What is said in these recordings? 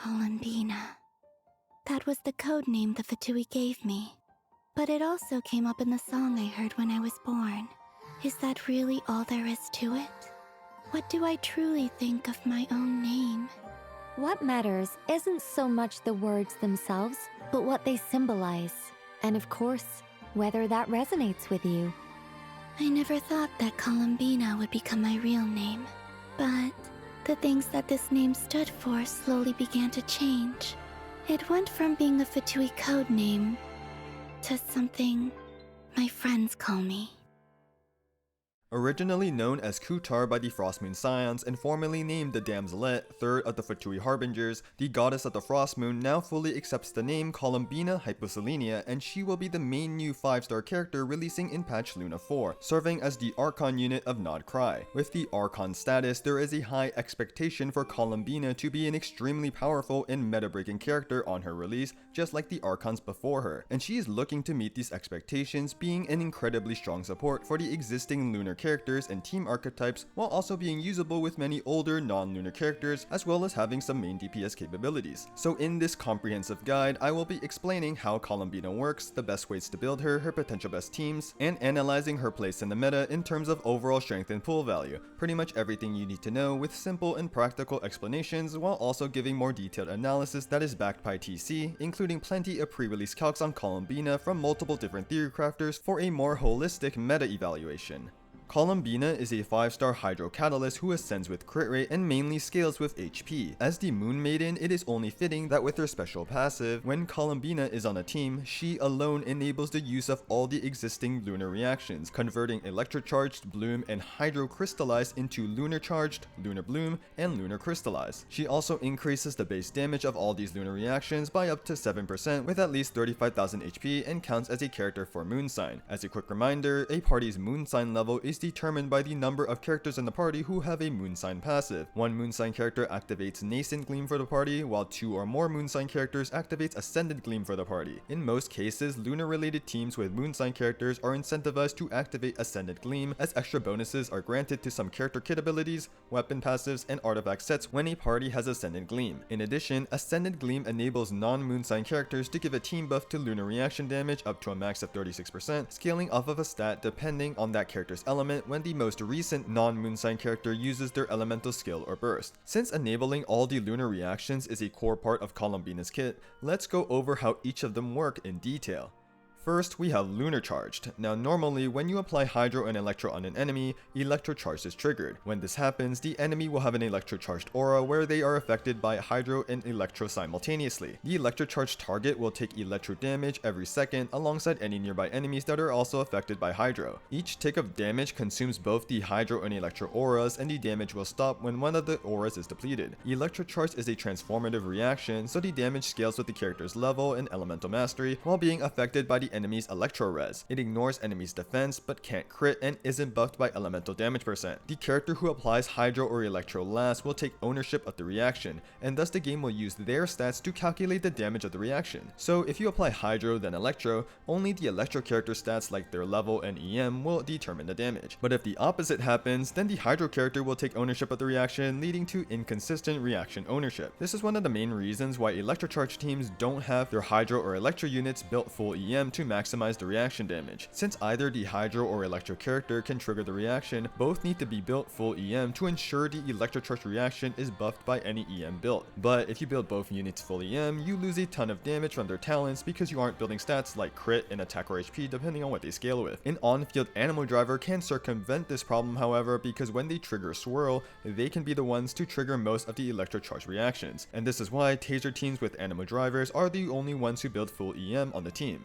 Columbina. That was the code name the Fatui gave me. But it also came up in the song I heard when I was born. Is that really all there is to it? What do I truly think of my own name? What matters isn't so much the words themselves, but what they symbolize. And of course, whether that resonates with you. I never thought that Columbina would become my real name. But the things that this name stood for slowly began to change. It went from being a Fatui code name to something my friends call me. Originally known as Kutar by the Frostmoon Scions and formerly named the Damselet, third of the Fatui Harbingers, the goddess of the Frostmoon now fully accepts the name Columbina Hyposelenia, and she will be the main new 5-star character releasing in patch Luna 4, serving as the Archon unit of nod-krai. With the Archon status, there is a high expectation for Columbina to be an extremely powerful and meta-breaking character on her release, just like the Archons before her, and she is looking to meet these expectations, being an incredibly strong support for the existing Lunar characters and team archetypes, while also being usable with many older non-lunar characters, as well as having some main DPS capabilities. So in this comprehensive guide, I will be explaining how Columbina works, the best ways to build her, her potential best teams, and analyzing her place in the meta in terms of overall strength and pull value. Pretty much everything you need to know with simple and practical explanations, while also giving more detailed analysis that is backed by TC, including plenty of pre-release calcs on Columbina from multiple different theorycrafters for a more holistic meta evaluation. Columbina is a 5-star Hydro Catalyst who ascends with crit rate and mainly scales with HP. As the Moon Maiden, it is only fitting that with her special passive, when Columbina is on a team, she alone enables the use of all the existing lunar reactions, converting Electro-Charged, Bloom, and Hydro-Crystallize into Lunar-Charged, Lunar-Bloom, and Lunar-Crystallize. She also increases the base damage of all these lunar reactions by up to 7% with at least 35,000 HP and counts as a character for Moonsign. As a quick reminder, a party's Moonsign level is determined by the number of characters in the party who have a Moonsign passive. One Moonsign character activates Nascent Gleam for the party, while 2 or more Moonsign characters activates Ascendant Gleam for the party. In most cases, lunar-related teams with Moonsign characters are incentivized to activate Ascendant Gleam, as extra bonuses are granted to some character kit abilities, weapon passives, and artifact sets when a party has Ascendant Gleam. In addition, Ascendant Gleam enables non-Moonsign characters to give a team buff to lunar reaction damage up to a max of 36%, scaling off of a stat depending on that character's element when the most recent non-Moonsign character uses their elemental skill or burst. Since enabling all the lunar reactions is a core part of Columbina's kit, let's go over how each of them work in detail. First, we have Lunar-Charged. Now normally, when you apply Hydro and Electro on an enemy, Electro-Charged is triggered. When this happens, the enemy will have an Electro-Charged aura where they are affected by Hydro and Electro simultaneously. The Electro-Charged target will take Electro damage every second alongside any nearby enemies that are also affected by Hydro. Each tick of damage consumes both the Hydro and Electro auras, and the damage will stop when one of the auras is depleted. Electro-Charged is a transformative reaction, so the damage scales with the character's level and elemental mastery while being affected by the enemy's Electro Res. It ignores enemy's defense but can't crit and isn't buffed by elemental damage percent. The character who applies Hydro or Electro last will take ownership of the reaction, and thus the game will use their stats to calculate the damage of the reaction. So if you apply Hydro then Electro, only the Electro character stats like their level and EM will determine the damage. But if the opposite happens, then the Hydro character will take ownership of the reaction, leading to inconsistent reaction ownership. This is one of the main reasons why Electro-Charged teams don't have their Hydro or Electro units built full EM to maximize the reaction damage. Since either the Hydro or Electro character can trigger the reaction, both need to be built full EM to ensure the Electro-Charged reaction is buffed by any EM built. But if you build both units full EM, you lose a ton of damage from their talents because you aren't building stats like crit and attack or HP depending on what they scale with. An on-field Animo driver can circumvent this problem, however, because when they trigger Swirl, they can be the ones to trigger most of the Electro-Charged reactions. And this is why Taser teams with Animo drivers are the only ones who build full EM on the team.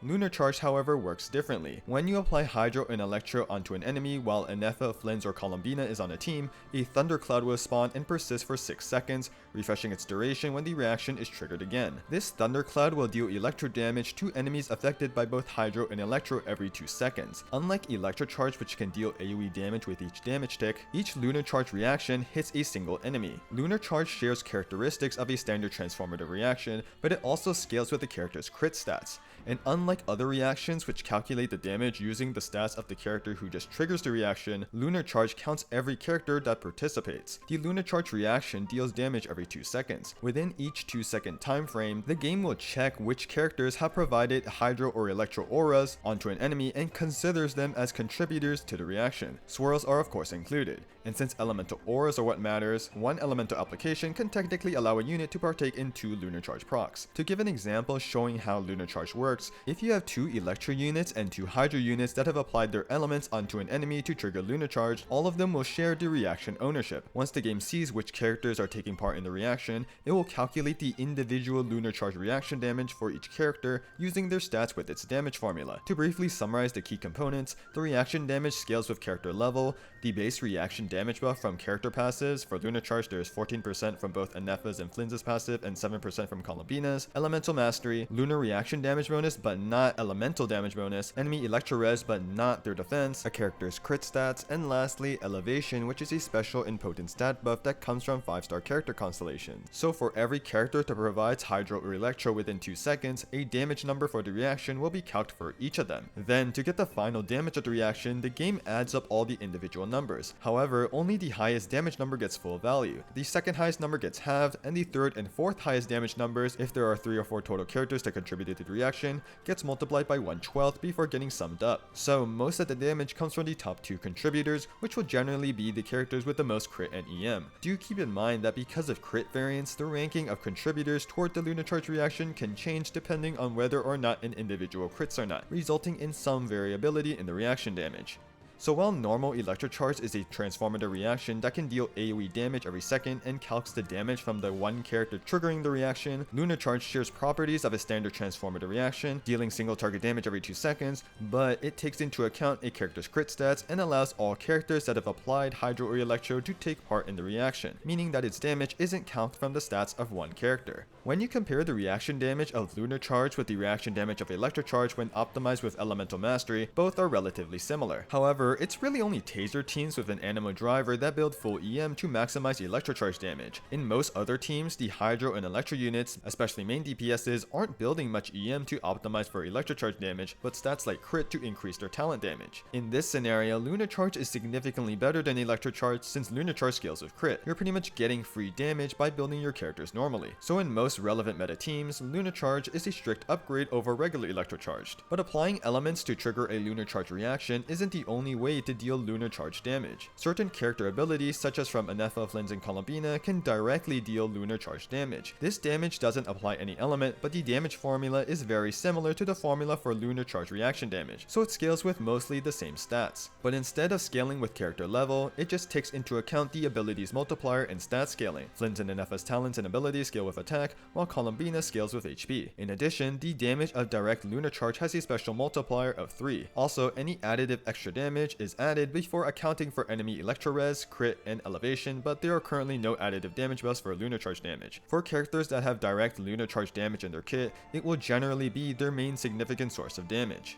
Lunar-Charged, however, works differently. When you apply Hydro and Electro onto an enemy while Ineffa, Flins, or Columbina is on a team, a Thundercloud will spawn and persist for 6 seconds, refreshing its duration when the reaction is triggered again. This Thundercloud will deal Electro damage to enemies affected by both Hydro and Electro every 2 seconds. Unlike Electro-Charged, which can deal AoE damage with each damage tick, each Lunar-Charged reaction hits a single enemy. Lunar-Charged shares characteristics of a standard transformative reaction, but it also scales with the character's crit stats. And unlike unlike other reactions which calculate the damage using the stats of the character who just triggers the reaction, Lunar-Charged counts every character that participates. The Lunar-Charged reaction deals damage every 2 seconds. Within each 2-second time frame, the game will check which characters have provided hydro or electro auras onto an enemy and considers them as contributors to the reaction. Swirls are of course included, and since elemental auras are what matters, one elemental application can technically allow a unit to partake in 2 Lunar-Charged procs. To give an example showing how Lunar-Charged works, if you have 2 electro units and 2 hydro units that have applied their elements onto an enemy to trigger Lunar-Charged, all of them will share the reaction ownership. Once the game sees which characters are taking part in the reaction, it will calculate the individual Lunar-Charged reaction damage for each character using their stats with its damage formula. To briefly summarize the key components, the reaction damage scales with character level. The base reaction damage buff from character passives. For Lunar-Charged, there is 14% from both Ineffa's and Flins' passive and 7% from Columbina's. Elemental mastery, lunar reaction damage bonus but not elemental damage bonus, enemy electro res but not their defense, a character's crit stats, and lastly elevation, which is a special and potent stat buff that comes from 5-star character constellations. So for every character that provides hydro or electro within 2 seconds, a damage number for the reaction will be calced for each of them. Then to get the final damage of the reaction, the game adds up all the individual numbers. However, only the highest damage number gets full value. The second highest number gets halved, and the third and fourth highest damage numbers, if there are 3 or 4 total characters that contributed to the reaction, gets multiplied by 1/12 before getting summed up. So most of the damage comes from the top 2 contributors, which will generally be the characters with the most crit and EM. Do keep in mind that because of crit variance, the ranking of contributors toward the Lunar-Charged reaction can change depending on whether or not an individual crits or not, resulting in some variability in the reaction damage. So while normal Electrocharge is a transformative reaction that can deal AoE damage every second and calcs the damage from the one character triggering the reaction, Lunar-Charge shares properties of a standard transformative reaction, dealing single target damage every 2 seconds, but it takes into account a character's crit stats and allows all characters that have applied Hydro or Electro to take part in the reaction, meaning that its damage isn't calced from the stats of one character. When you compare the reaction damage of Lunar-Charge with the reaction damage of Electrocharge when optimized with Elemental Mastery, both are relatively similar. However, it's really only Taser teams with an Animo driver that build full EM to maximize Electrocharge damage. In most other teams, the Hydro and Electro units, especially main DPSs, aren't building much EM to optimize for Electrocharge damage, but stats like crit to increase their talent damage. In this scenario, Lunar-Charge is significantly better than Electrocharge since Lunar-Charge scales with crit. You're pretty much getting free damage by building your characters normally. So in most relevant meta teams, Lunar-Charge is a strict upgrade over regular Electrocharged. But applying elements to trigger a Lunar-Charge reaction isn't the only way to deal Lunar-Charge damage. Certain character abilities, such as from Ineffa, Flins, and Columbina, can directly deal Lunar-Charge damage. This damage doesn't apply any element, but the damage formula is very similar to the formula for Lunar-Charge reaction damage, so it scales with mostly the same stats. But instead of scaling with character level, it just takes into account the abilities multiplier and stat scaling. Flins and Ineffa's talents and abilities scale with attack, while Columbina scales with HP. In addition, the damage of direct Lunar-Charge has a special multiplier of 3. Also, any additive extra damage is added before accounting for enemy Electro Res, crit, and elevation, but there are currently no additive damage buffs for Lunar-Charge damage. For characters that have direct Lunar-Charge damage in their kit, it will generally be their main significant source of damage.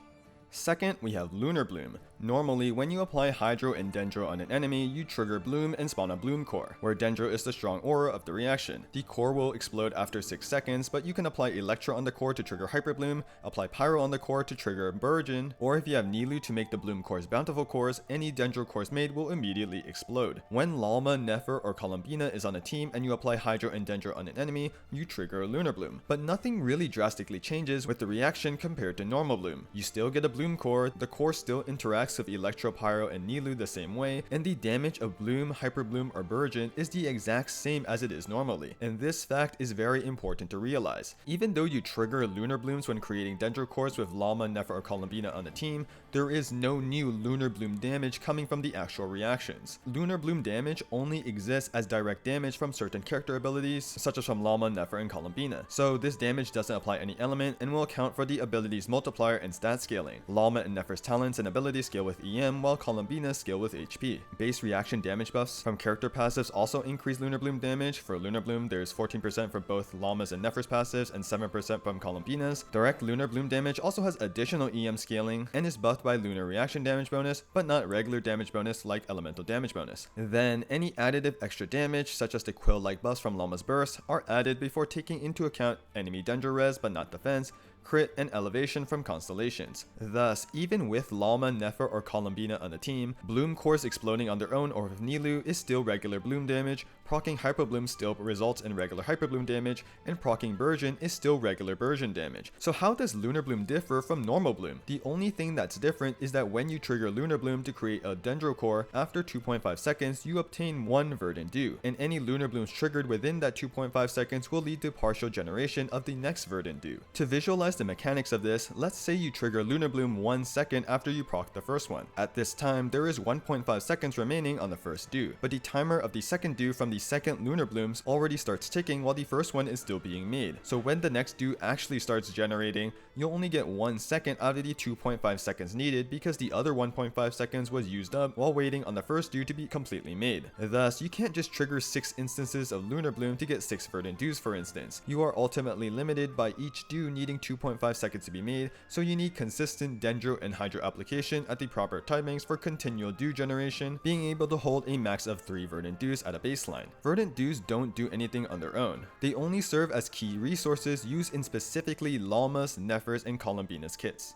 Second, we have Lunar-Bloom. Normally, when you apply Hydro and Dendro on an enemy, you trigger Bloom and spawn a Bloom core, where Dendro is the strong aura of the reaction. The core will explode after 6 seconds, but you can apply Electro on the core to trigger Hyper Bloom, apply Pyro on the core to trigger Burgeon, or if you have Nilou to make the Bloom cores bountiful cores, any Dendro cores made will immediately explode. When Lauma, Nefer, or Columbina is on a team and you apply Hydro and Dendro on an enemy, you trigger Lunar-Bloom. But nothing really drastically changes with the reaction compared to normal Bloom. You still get a Bloom core, the core still interacts with Electro, Pyro, and Nilou the same way, and the damage of Bloom, Hyper Bloom, or Burgeon is the exact same as it is normally, and this fact is very important to realize. Even though you trigger Lunar Blooms when creating Dendro cores with Lauma, Nefer, or Columbina on the team, there is no new Lunar Bloom damage coming from the actual reactions. Lunar Bloom damage only exists as direct damage from certain character abilities, such as from Lauma, Nefer, and Columbina. So this damage doesn't apply any element and will account for the abilities multiplier and stat scaling. Lauma and Nefer's talents and abilities scale with EM, while Columbina scale with HP. Base reaction damage buffs from character passives also increase Lunar Bloom damage. For Lunar Bloom, there's 14% from both Lauma's and Nefer's passives and 7% from Columbina's. Direct Lunar Bloom damage also has additional EM scaling and is buffed by Lunar reaction damage bonus, but not regular damage bonus like elemental damage bonus. Then, any additive extra damage, such as the Quill-like buffs from Lauma's burst, are added before taking into account enemy Dendro res but not defense, crit, and elevation from Constellations. Thus, even with Lauma, Nefer, or Columbina on the team, Bloom cores exploding on their own or with Nilou is still regular Bloom damage, proccing Hyper Bloom still results in regular Hyper Bloom damage, and proccing Burgeon is still regular Burgeon damage. So how does Lunar Bloom differ from normal Bloom? The only thing that's different is that when you trigger Lunar Bloom to create a Dendro core, after 2.5 seconds you obtain 1 Verdant Dew, and any Lunar Blooms triggered within that 2.5 seconds will lead to partial generation of the next Verdant Dew. To visualize the mechanics of this, let's say you trigger Lunar Bloom 1 second after you proc the first one. At this time, there is 1.5 seconds remaining on the first Dew, but the timer of the second Dew from the second Lunar Blooms already starts ticking while the first one is still being made. So when the next Dew actually starts generating, you'll only get 1 second out of the 2.5 seconds needed because the other 1.5 seconds was used up while waiting on the first Dew to be completely made. Thus, you can't just trigger 6 instances of Lunar Bloom to get 6 Verdant Dews, for instance. You are ultimately limited by each Dew needing 2.5 seconds to be made, so you need consistent Dendro and Hydro application at the proper timings for continual Dew generation, being able to hold a max of 3 Verdant Dews at a baseline. Verdant Dews don't do anything on their own. They only serve as key resources used in specifically Lauma's, Nefer's, and Columbina's kits.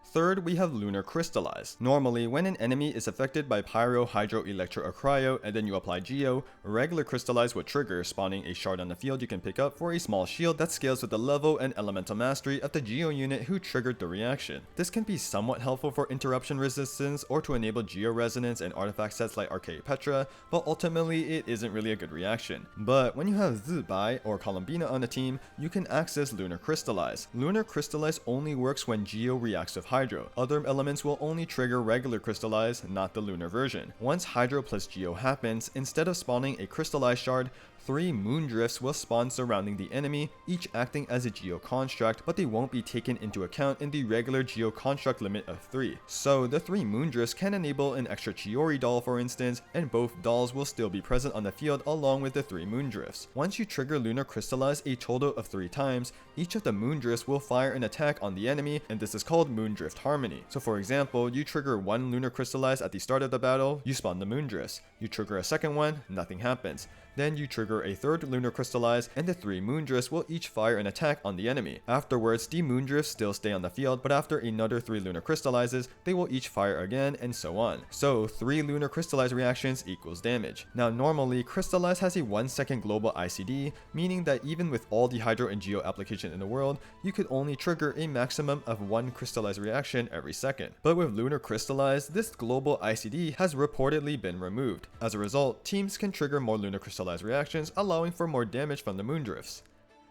Third, we have Lunar-Crystallize. Normally, when an enemy is affected by Pyro, Hydro, Electro, or Cryo, and then you apply Geo, regular Crystallize will trigger, spawning a shard on the field you can pick up for a small shield that scales with the level and elemental mastery of the Geo unit who triggered the reaction. This can be somewhat helpful for interruption resistance or to enable Geo resonance and artifact sets like Archaic Petra, but ultimately it isn't really a good reaction. But when you have Zibai or Columbina on the team, you can access Lunar-Crystallize. Lunar-Crystallize only works when Geo reacts with Hydro. Other elements will only trigger regular Crystallize, not the Lunar version. Once Hydro plus Geo happens, instead of spawning a Crystallize shard, 3 Moondrifts will spawn surrounding the enemy, each acting as a Geo construct, but they won't be taken into account in the regular Geo construct limit of 3. So the 3 Moondrifts can enable an extra Chiori doll, for instance, and both dolls will still be present on the field along with the 3 Moondrifts. Once you trigger Lunar-Crystallize a total of 3 times, each of the Moondrifts will fire an attack on the enemy, and this is called Moondrift Harmony. So for example, you trigger 1 Lunar-Crystallize at the start of the battle, you spawn the Moondrifts. You trigger a second one, nothing happens. Then you trigger a third Lunar-Crystallize, and the 3 Moondrifts will each fire an attack on the enemy. Afterwards, the Moondrifts still stay on the field, but after another 3 Lunar-Crystallizes, they will each fire again, and so on. So 3 Lunar-Crystallize reactions equals damage. Now normally, Crystallize has a 1 second global ICD, meaning that even with all the Hydro and Geo application in the world, you could only trigger a maximum of 1 Crystallize reaction every second. But with Lunar-Crystallize, this global ICD has reportedly been removed. As a result, teams can trigger more Lunar-Crystallize reactions, allowing for more damage from the Moondrifts.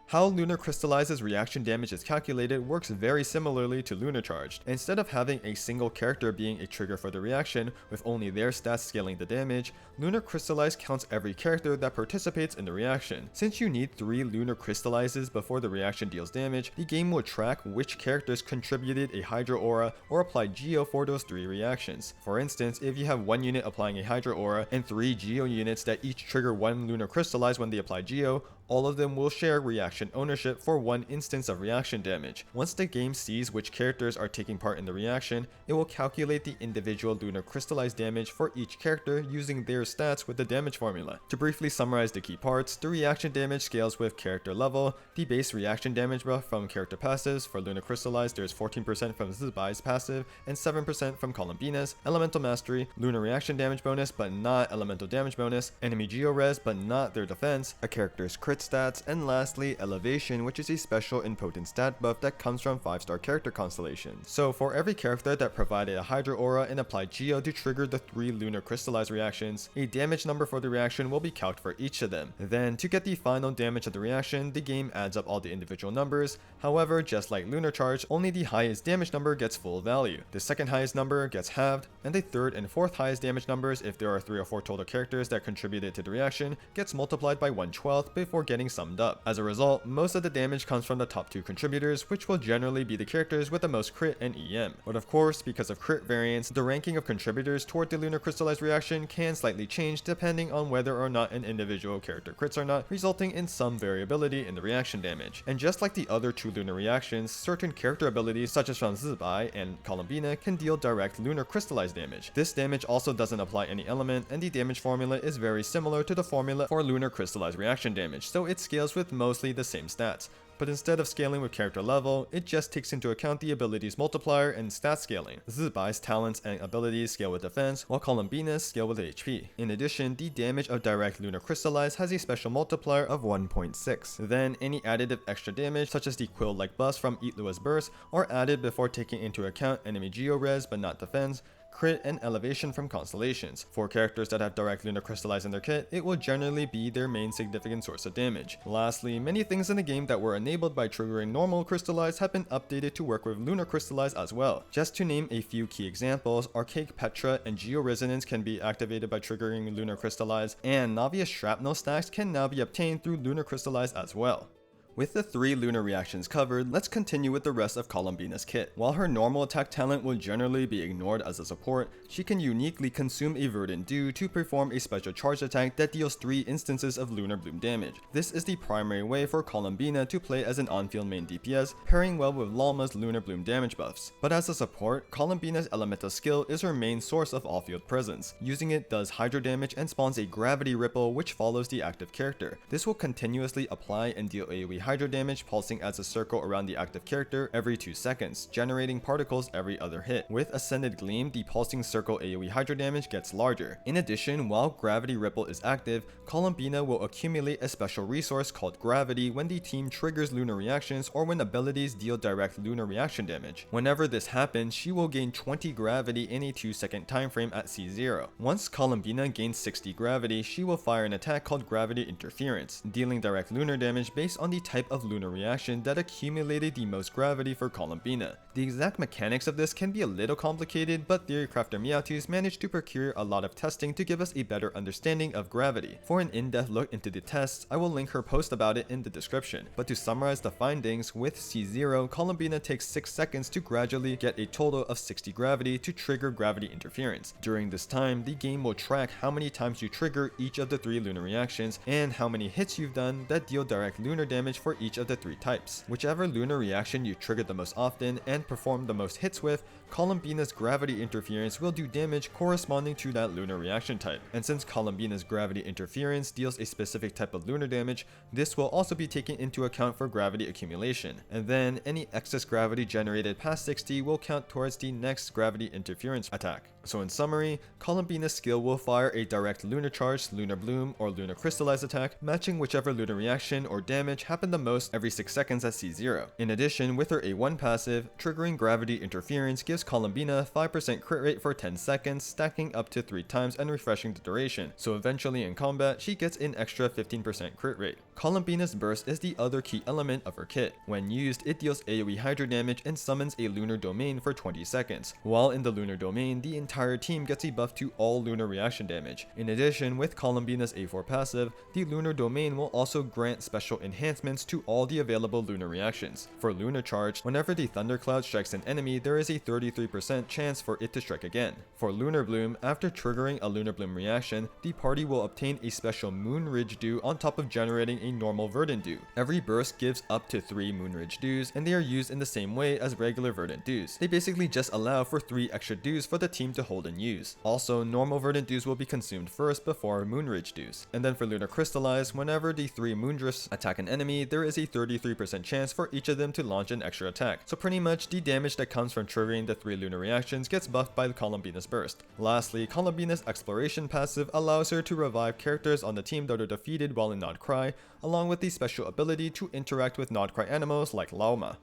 How Lunar-Crystallize's reaction damage is calculated works very similarly to Lunar-Charged. Instead of having a single character being a trigger for the reaction, with only their stats scaling the damage, Lunar-Crystallize counts every character that participates in the reaction. Since you need 3 Lunar-Crystallizes before the reaction deals damage, the game will track which characters contributed a Hydro Aura or applied Geo for those 3 reactions. For instance, if you have 1 unit applying a Hydro Aura and 3 Geo units that each trigger 1 Lunar-Crystallize when they apply Geo, all of them will share reaction ownership for 1 instance of reaction damage. Once the game sees which characters are taking part in the reaction, it will calculate the individual Lunar-Crystallize damage for each character using their stats with the damage formula. To briefly summarize the key parts, the reaction damage scales with character level, the base reaction damage buff from character passives. For Lunar-Crystallize, there's 14% from Zibai's passive and 7% from Columbina's, elemental mastery, lunar reaction damage bonus but not elemental damage bonus, enemy Geo res but not their defense, a character's crit stats, and lastly elevation, which is a special and potent stat buff that comes from 5-star character constellations. So for every character that provided a Hydro Aura and applied Geo to trigger the 3 Lunar-Crystallize reactions, a damage number for the reaction will be calced for each of them. Then to get the final damage of the reaction, the game adds up all the individual numbers. However, just like Lunar-Charged, only the highest damage number gets full value. The second highest number gets halved, and the third and fourth highest damage numbers, if there are 3 or 4 total characters that contributed to the reaction, gets multiplied by 1/12 before getting summed up. As a result, most of the damage comes from the top 2 contributors, which will generally be the characters with the most crit and EM. But of course, because of crit variance, the ranking of contributors toward the Lunar-Crystallize reaction can slightly change depending on whether or not an individual character crits or not, resulting in some variability in the reaction damage. And just like the other 2 lunar reactions, certain character abilities such as from Zibai and Columbina can deal direct Lunar-Crystallize damage. This damage also doesn't apply any element, and the damage formula is very similar to the formula for Lunar-Crystallize reaction damage. so it scales with mostly the same stats. But instead of scaling with character level, it just takes into account the abilities multiplier and stat scaling. Zibai's talents and abilities scale with defense, while Columbina's scale with HP. In addition, the damage of direct Lunar-Crystallize has a special multiplier of 1.6. Then, any additive extra damage, such as the quill-like bust from Illuga's burst, are added before taking into account enemy geo-res but not defense, crit, and elevation from Constellations. For characters that have direct Lunar-Crystallize in their kit, it will generally be their main significant source of damage. Lastly, many things in the game that were enabled by triggering normal Crystallize have been updated to work with Lunar-Crystallize as well. Just to name a few key examples, Archaic Petra and Geo-Resonance can be activated by triggering Lunar-Crystallize, and Navia's Shrapnel stacks can now be obtained through Lunar-Crystallize as well. With the 3 lunar reactions covered, let's continue with the rest of Columbina's kit. While her normal attack talent will generally be ignored as a support, she can uniquely consume a Verdant Dew to perform a special charge attack that deals 3 instances of Lunar-Bloom damage. This is the primary way for Columbina to play as an on-field main DPS, pairing well with Lauma's Lunar-Bloom damage buffs. But as a support, Columbina's elemental skill is her main source of off-field presence. Using it does hydro damage and spawns a gravity ripple which follows the active character. This will continuously apply and deal AoE hydro damage, pulsing as a circle around the active character every 2 seconds, generating particles every other hit. With Ascended Gleam, the pulsing circle AoE hydro damage gets larger. In addition, while Gravity Ripple is active, Columbina will accumulate a special resource called Gravity when the team triggers lunar reactions or when abilities deal direct lunar reaction damage. Whenever this happens, she will gain 20 gravity in a 2-second time frame at C0. Once Columbina gains 60 gravity, she will fire an attack called Gravity Interference, dealing direct lunar damage based on the type of lunar reaction that accumulated the most gravity for Columbina. The exact mechanics of this can be a little complicated, but theorycrafter Meowtus managed to procure a lot of testing to give us a better understanding of gravity. For an in-depth look into the tests, I will link her post about it in the description. But to summarize the findings, with C0, Columbina takes 6 seconds to gradually get a total of 60 gravity to trigger gravity interference. During this time, the game will track how many times you trigger each of the 3 lunar reactions and how many hits you've done that deal direct lunar damage for each of the 3 types. Whichever lunar reaction you trigger the most often and perform the most hits with, Columbina's gravity interference will do damage corresponding to that lunar reaction type. And since Columbina's gravity interference deals a specific type of lunar damage, this will also be taken into account for gravity accumulation. And then any excess gravity generated past 60 will count towards the next gravity interference attack. So in summary, Columbina's skill will fire a direct Lunar-Charged, Lunar-Bloom, or Lunar-Crystallize attack, matching whichever lunar reaction or damage happened the most every 6 seconds at C0. In addition, with her A1 passive, triggering gravity interference gives Columbina 5% crit rate for 10 seconds, stacking up to 3 times and refreshing the duration, so eventually in combat, she gets an extra 15% crit rate. Columbina's burst is the other key element of her kit. When used, it deals AoE hydro damage and summons a lunar domain for 20 seconds. While in the lunar domain, the entire team gets a buff to all lunar reaction damage. In addition, with Columbina's A4 passive, the lunar domain will also grant special enhancements to all the available lunar reactions. For Lunar-Charged, whenever the thundercloud strikes an enemy, there is a 33% chance for it to strike again. For Lunar-Bloom, after triggering a Lunar-Bloom reaction, the party will obtain a special Moon-Ridge Dew on top of generating a normal Verdant Dew. Every burst gives up to 3 Moon-Ridge Dews, and they are used in the same way as regular Verdant Dews. They basically just allow for 3 extra Dews for the team to hold and use. Also, normal Verdant Dews will be consumed first before Moon-Ridge Dews. And then for Lunar-Crystallize, whenever the 3 Moondrifts attack an enemy, there is a 33% chance for each of them to launch an extra attack. So pretty much the damage that comes from triggering the 3 lunar reactions gets buffed by Columbina's burst. Lastly, Columbina's exploration passive allows her to revive characters on the team that are defeated while in nod-krai, along with the special ability to interact with nod-krai animals like Lauma.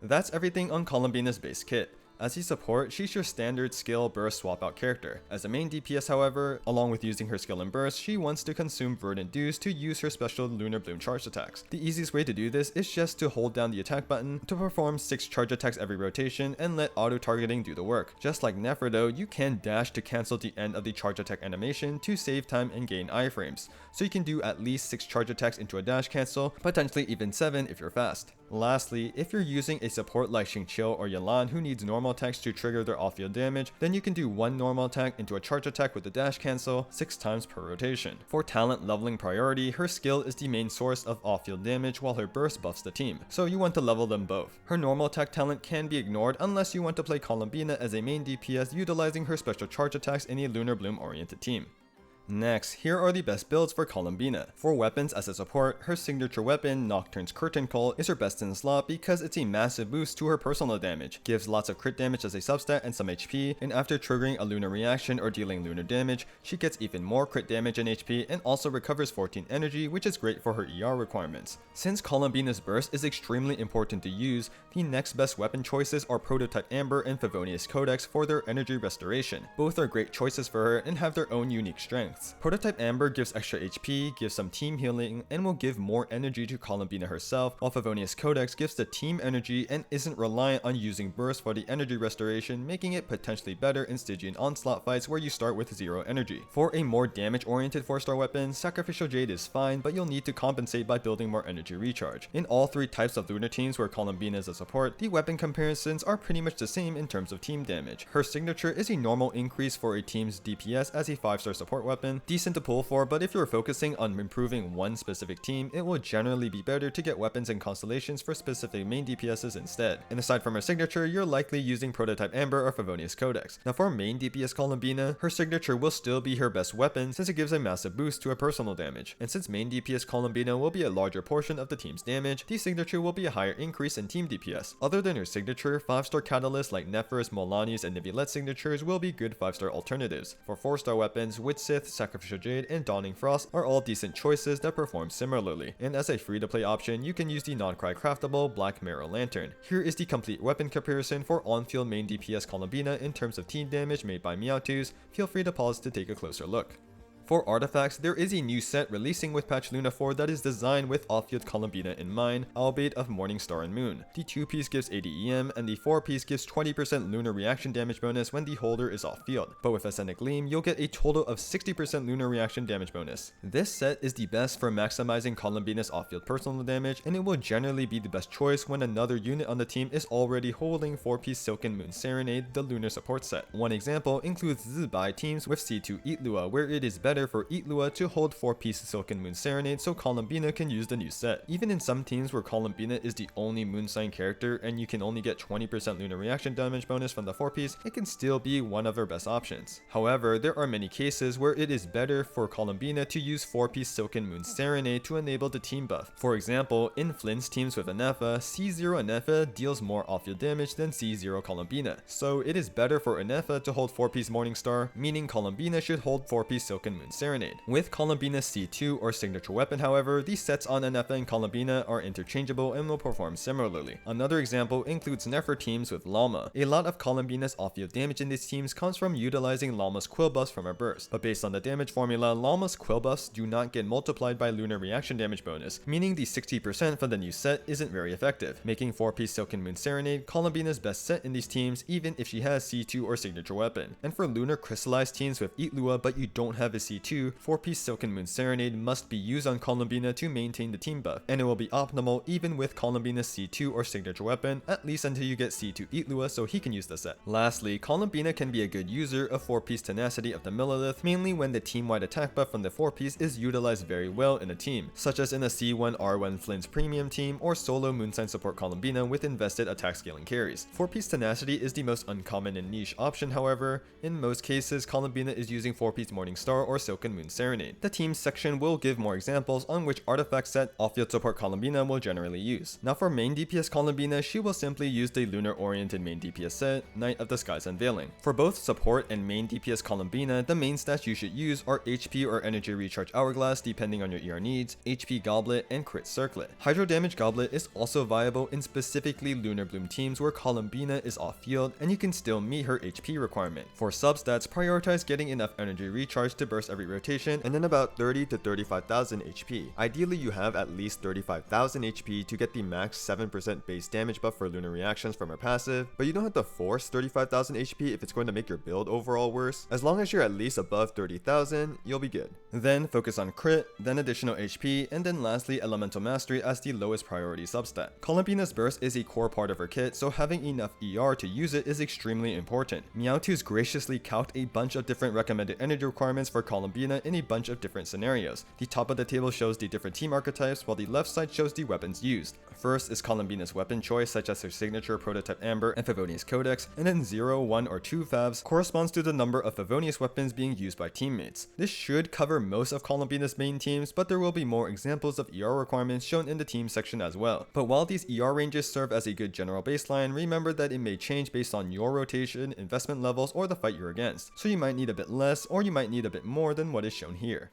That's everything on Columbina's base kit. As a support, she's your standard skill burst swap out character. As a main DPS however, along with using her skill and burst, she wants to consume Verdant Dews to use her special Lunar-Bloom charge attacks. The easiest way to do this is just to hold down the attack button to perform 6 charge attacks every rotation and let auto targeting do the work. Just like Nefer though, you can dash to cancel the end of the charge attack animation to save time and gain iframes. So you can do at least 6 charge attacks into a dash cancel, potentially even 7 if you're fast. Lastly, if you're using a support like Xingqiu or Yelan who needs normal attacks to trigger their off-field damage, then you can do 1 normal attack into a charge attack with the dash cancel 6 times per rotation. For talent leveling priority, her skill is the main source of off-field damage while her burst buffs the team, so you want to level them both. Her normal attack talent can be ignored unless you want to play Columbina as a main DPS utilizing her special charge attacks in a Lunar-Bloom oriented team. Next, here are the best builds for Columbina. For weapons as a support, her signature weapon, Nocturne's Curtain Call, is her best in slot because it's a massive boost to her personal damage, gives lots of crit damage as a substat and some HP, and after triggering a lunar reaction or dealing lunar damage, she gets even more crit damage and HP and also recovers 14 energy, which is great for her ER requirements. Since Columbina's burst is extremely important to use, the next best weapon choices are Prototype Amber and Favonius Codex for their energy restoration. Both are great choices for her and have their own unique strengths. Prototype Amber gives extra HP, gives some team healing, and will give more energy to Columbina herself, while Favonius Codex gives the team energy and isn't reliant on using burst for the energy restoration, making it potentially better in Stygian Onslaught fights where you start with 0 energy. For a more damage-oriented 4-star weapon, Sacrificial Jade is fine, but you'll need to compensate by building more energy recharge. In all 3 types of lunar teams where Columbina is a support, the weapon comparisons are pretty much the same in terms of team damage. Her signature is a normal increase for a team's DPS as a 5-star support weapon, decent to pull for, but if you're focusing on improving one specific team, it will generally be better to get weapons and constellations for specific main DPSs instead. And aside from her signature, you're likely using Prototype Amber or Favonius Codex. Now for main DPS Columbina, her signature will still be her best weapon since it gives a massive boost to her personal damage. And since main DPS Columbina will be a larger portion of the team's damage, the signature will be a higher increase in team DPS. Other than her signature, 5-star catalysts like Nefer's, Molani's, and Nivilet's signatures will be good 5-star alternatives. For 4-star weapons, Witsith, Sacrificial Jade, and Dawning Frost are all decent choices that perform similarly. And as a free-to-play option, you can use the nod-krai craftable Black Mirror Lantern. Here is the complete weapon comparison for on-field main DPS Columbina in terms of team damage made by Meowthus. Feel free to pause to take a closer look. For artifacts, there is a new set releasing with patch Luna 4 that is designed with off-field Columbina in mind, albeit of Morning Star and Moon. The 2-piece gives 80 EM, and the 4-piece gives 20% lunar reaction damage bonus when the holder is off-field. But with Ascendant Gleam, you'll get a total of 60% lunar reaction damage bonus. This set is the best for maximizing Columbina's off-field personal damage, and it will generally be the best choice when another unit on the team is already holding 4-piece Silken Moon Serenade, the lunar support set. One example includes Zibai teams with C2 Illuga, where it is better for Illuga to hold 4-piece Silken Moon Serenade so Columbina can use the new set. Even in some teams where Columbina is the only Moonsign character and you can only get 20% lunar reaction damage bonus from the 4-piece, it can still be one of our best options. However, there are many cases where it is better for Columbina to use 4-piece Silken Moon Serenade to enable the team buff. For example, in Flins teams with Ineffa, C0 Ineffa deals more off-field damage than C0 Columbina, so it is better for Ineffa to hold 4-piece Morningstar, meaning Columbina should hold 4-piece Silken Moon Serenade. With Columbina's C2 or signature weapon, however, the sets on Ineffa and Columbina are interchangeable and will perform similarly. Another example includes Nefer teams with Lauma. A lot of Columbina's off-field damage in these teams comes from utilizing Lauma's quill buffs from her burst, but based on the damage formula, Lauma's quill buffs do not get multiplied by lunar reaction damage bonus, meaning the 60% from the new set isn't very effective, making 4-piece Silken Moon Serenade Columbina's best set in these teams even if she has C2 or signature weapon. And for Lunar-Crystallize teams with Illuga but you don't have a C2, 4-piece Silken Moon Serenade must be used on Columbina to maintain the team buff, and it will be optimal even with Columbina's C2 or signature weapon, at least until you get C2 Illuga so he can use the set. Lastly, Columbina can be a good user of 4-piece Tenacity of the Millilith, mainly when the team-wide attack buff from the 4-piece is utilized very well in a team, such as in a C1R1 Flins premium team or solo Moonsign support Columbina with invested attack scaling carries. 4-piece Tenacity is the most uncommon and niche option, however. In most cases, Columbina is using 4-piece Morningstar or Silken Moon Serenade. The teams section will give more examples on which artifact set off-field support Columbina will generally use. Now for main DPS Columbina, she will simply use the lunar-oriented main DPS set, Night of the Sky's Unveiling. For both support and main DPS Columbina, the main stats you should use are HP or Energy Recharge Hourglass depending on your ER needs, HP Goblet, and Crit Circlet. Hydro Damage Goblet is also viable in specifically Lunar-Bloom teams where Columbina is off-field and you can still meet her HP requirement. For substats, prioritize getting enough Energy Recharge to burst every rotation and then about 30 to 35,000 HP. Ideally, you have at least 35,000 HP to get the max 7% base damage buff for lunar reactions from her passive, but you don't have to force 35,000 HP if it's going to make your build overall worse. As long as you're at least above 30,000, you'll be good. Then focus on crit, then additional HP, and then lastly Elemental Mastery as the lowest priority substat. Columbina's burst is a core part of her kit, so having enough ER to use it is extremely important. Meowthus graciously calced a bunch of different recommended energy requirements for Columbina in a bunch of different scenarios. The top of the table shows the different team archetypes, while the left side shows the weapons used. First is Columbina's weapon choice, such as her signature Prototype Amber and Favonius Codex, and then 0, 1, or 2 favs corresponds to the number of Favonius weapons being used by teammates. This should cover most of Columbina's main teams, but there will be more examples of ER requirements shown in the team section as well. But while these ER ranges serve as a good general baseline, remember that it may change based on your rotation, investment levels, or the fight you're against. So you might need a bit less, or you might need a bit more than what is shown here.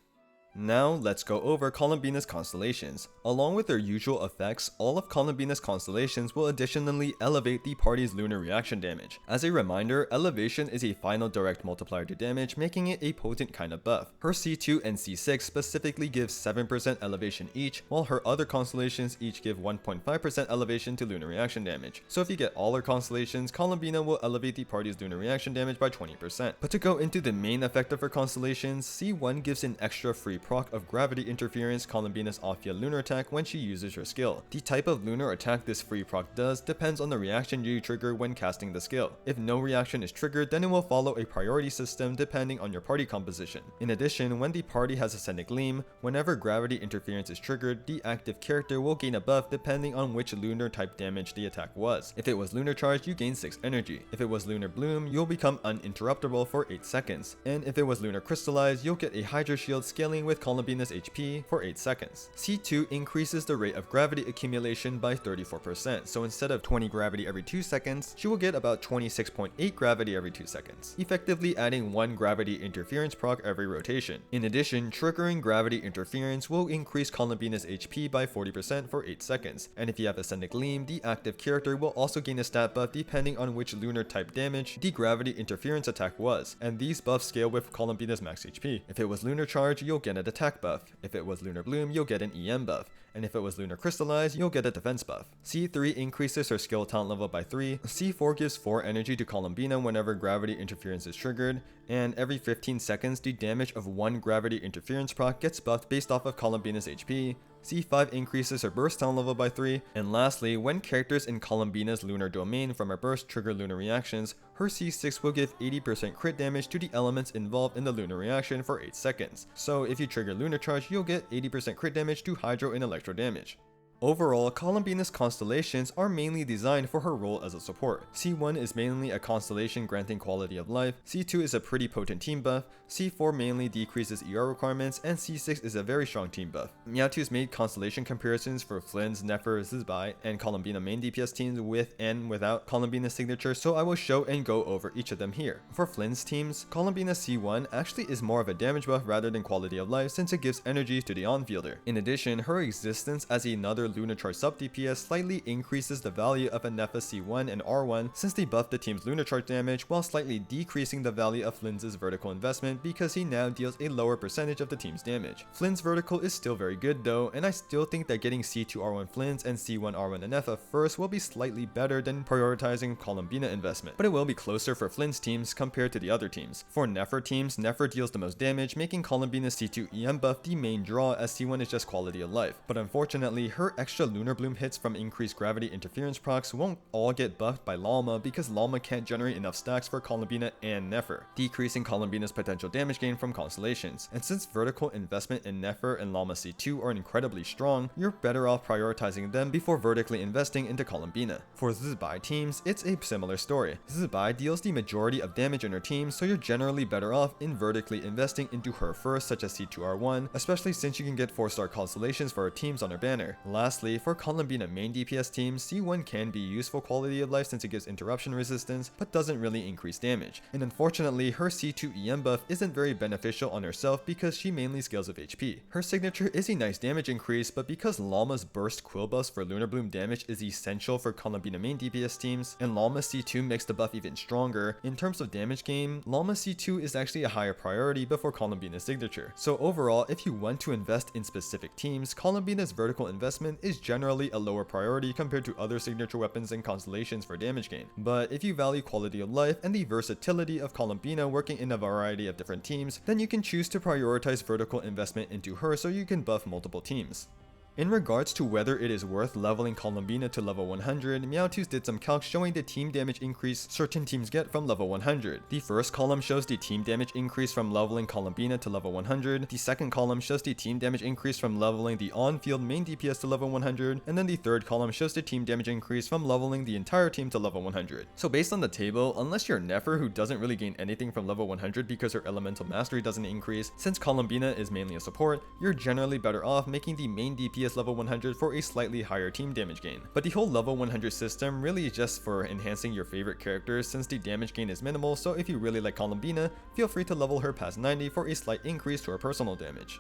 Now, let's go over Columbina's constellations. Along with their usual effects, all of Columbina's constellations will additionally elevate the party's lunar reaction damage. As a reminder, elevation is a final direct multiplier to damage, making it a potent kind of buff. Her C2 and C6 specifically give 7% elevation each, while her other constellations each give 1.5% elevation to lunar reaction damage. So if you get all her constellations, Columbina will elevate the party's lunar reaction damage by 20%. But to go into the main effect of her constellations, C1 gives an extra free proc of gravity interference, Columbina's off-field lunar attack, when she uses her skill. The type of lunar attack this free proc does depends on the reaction you trigger when casting the skill. If no reaction is triggered, then it will follow a priority system depending on your party composition. In addition, when the party has Ascendant Gleam, whenever gravity interference is triggered, the active character will gain a buff depending on which lunar type damage the attack was. If it was Lunar-Charged, you gain 6 energy. If it was Lunar-Bloom, you'll become uninterruptible for 8 seconds. And if it was Lunar-Crystallize, you'll get a Hydro Shield scaling with Columbina's HP for 8 seconds. C2 increases the rate of gravity accumulation by 34%, so instead of 20 gravity every 2 seconds, she will get about 26.8 gravity every 2 seconds, effectively adding 1 gravity interference proc every rotation. In addition, triggering gravity interference will increase Columbina's HP by 40% for 8 seconds, and if you have Ascendant Gleam, the active character will also gain a stat buff depending on which lunar type damage the gravity interference attack was, and these buffs scale with Columbina's max HP. If it was Lunar-Charged, you'll get an attack buff. If it was Lunar-Bloom, you'll get an EM buff. And if it was Lunar-Crystallize, you'll get a defense buff. C3 increases her skill talent level by 3. C4 gives 4 energy to Columbina whenever gravity interference is triggered. And every 15 seconds, the damage of 1 gravity interference proc gets buffed based off of Columbina's HP. C5 increases her burst talent level by 3, and lastly, when characters in Columbina's lunar domain from her burst trigger lunar reactions, her C6 will give 80% crit damage to the elements involved in the lunar reaction for 8 seconds. So if you trigger Lunar-Charge, you'll get 80% crit damage to Hydro and Electro damage. Overall, Columbina's constellations are mainly designed for her role as a support. C1 is mainly a constellation granting quality of life, C2 is a pretty potent team buff, C4 mainly decreases ER requirements, and C6 is a very strong team buff. Meowtwo's made constellation comparisons for Flins, Nefer, Zibai, and Columbina main DPS teams with and without Columbina's signature, so I will show and go over each of them here. For Flins teams, Columbina C1 actually is more of a damage buff rather than quality of life since it gives energy to the on-fielder. In addition, her existence as another Lunar-Charged sub DPS slightly increases the value of Ineffa C1 and R1 since they buff the team's Lunar-Charged damage while slightly decreasing the value of Flins' vertical investment because he now deals a lower percentage of the team's damage. Flins' vertical is still very good though, and I still think that getting C2 R1 Flins and C1 R1 Ineffa first will be slightly better than prioritizing Columbina investment, but it will be closer for Flins teams compared to the other teams. For Nefer teams, Nefer deals the most damage, making Columbina's C2 EM buff the main draw as C1 is just quality of life, but unfortunately her extra Lunar-Bloom hits from increased gravity interference procs won't all get buffed by Lauma because Lauma can't generate enough stacks for Columbina and Nefer, decreasing Columbina's potential damage gain from constellations. And since vertical investment in Nefer and Lauma C2 are incredibly strong, you're better off prioritizing them before vertically investing into Columbina. For Zibai teams, it's a similar story. Zibai deals the majority of damage in her team, so you're generally better off in vertically investing into her first, such as C2R1, especially since you can get 4-star constellations for her teams on her banner. Lastly, for Columbina main DPS teams, C1 can be useful quality of life since it gives interruption resistance, but doesn't really increase damage. And unfortunately, her C2 EM buff isn't very beneficial on herself because she mainly scales with HP. Her signature is a nice damage increase, but because Lauma's burst quill buffs for Lunar-Bloom damage is essential for Columbina main DPS teams, and Lauma C2 makes the buff even stronger, in terms of damage gain, Lauma C2 is actually a higher priority before Columbina's signature. So overall, if you want to invest in specific teams, Columbina's vertical investment is generally a lower priority compared to other signature weapons and constellations for damage gain. But if you value quality of life and the versatility of Columbina working in a variety of different teams, then you can choose to prioritize vertical investment into her so you can buff multiple teams. In regards to whether it is worth leveling Columbina to level 100, Meowthus did some calcs showing the team damage increase certain teams get from level 100. The first column shows the team damage increase from leveling Columbina to level 100, the second column shows the team damage increase from leveling the on-field main DPS to level 100, and then the third column shows the team damage increase from leveling the entire team to level 100. So based on the table, unless you're Nefer who doesn't really gain anything from level 100 because her elemental mastery doesn't increase, since Columbina is mainly a support, you're generally better off making the main DPS level 100 for a slightly higher team damage gain. But the whole level 100 system really is just for enhancing your favorite characters since the damage gain is minimal, so if you really like Columbina, feel free to level her past 90 for a slight increase to her personal damage.